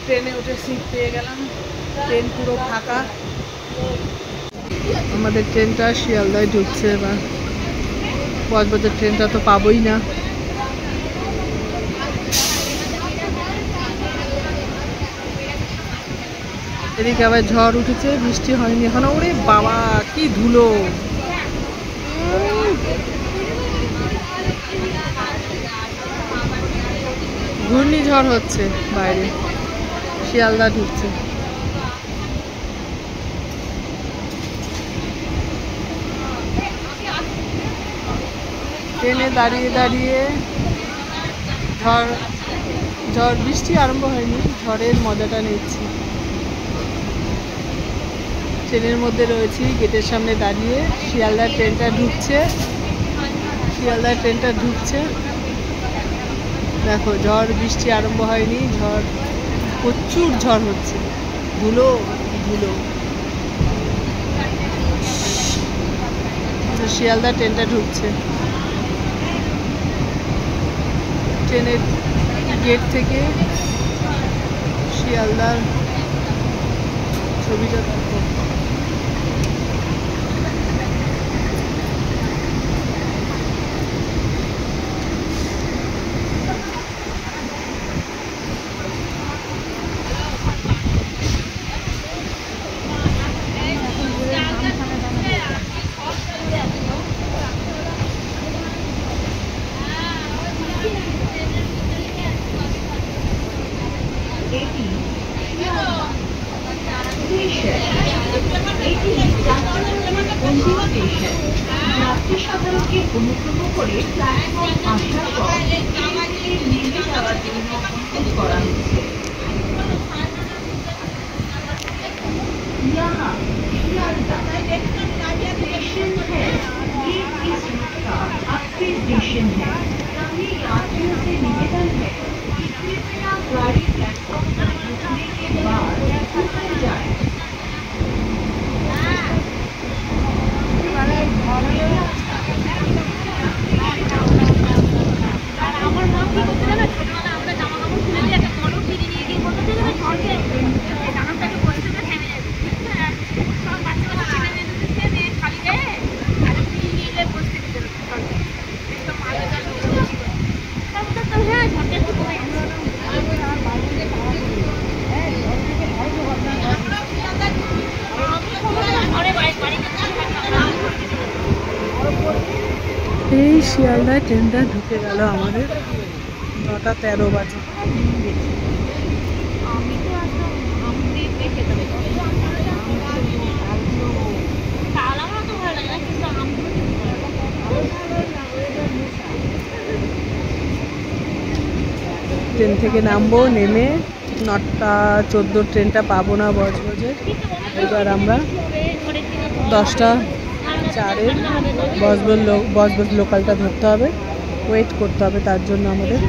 ট্রেনে উঠে সিট পেয়ে গেলাম। ট্রেন পুরো ফাঁকা। আমাদের ট্রেনটা শিয়ালদায় ঢুকছে এবার। কক্সবাজার ট্রেনটা তো পাবোই না। এদিকে আবার ঝড় উঠেছে, বৃষ্টি হয়নি এখনো। ওরে বাবা কি ধুলো! ঘূর্ণিঝড় হচ্ছে বাইরে, শিয়ালদা ঢুকছে। ট্রেনে দাঁড়িয়ে দাঁড়িয়ে ঝড় বৃষ্টি আরম্ভ হয়নি, ঝড়ের মজাটা নিচ্ছি। ট্রেনের মধ্যে রয়েছি, গেটের সামনে দাঁড়িয়ে। শিয়ালদার ট্রেনটা ঢুকছে, শিয়ালদার ট্রেনটা ঢুকছে। দেখো ঝড় বৃষ্টি আরম্ভ হয়নি, ঝড় প্রচুর ঝড় হচ্ছে, ধুলো ধুলো। শিয়ালদা ট্রেনটা ঢুকছে। ট্রেনের গেট থেকে শিয়ালদার ছবিটা দেখো। যাত্রীসাধারণকে অনুগ্রহ করে প্ল্যাটফর্ম আসার পর নেমে যাওয়ার জন্য অনুরোধ করা হচ্ছে। यहाँ शियालदा स्टेशन है, ये इस रूट का आखिरी स्टेशन है। सभी यात्रियों से निवेदन है कि कृपया गाड़ी प्लेटफॉर्म पर रुकने के बाद उतर जाए। এই শিয়ালদায় ট্রেনটা ঢুকে গেল আমাদের 9:13 বাজে। ট্রেন থেকে নামবো, নেমে 9:14 ট্রেনটা পাবো না বজবজে। এবার আমরা 10:04 বজবজ লোকালটা ধরতে হবে, ওয়েট করতে হবে তার জন্য আমাদের।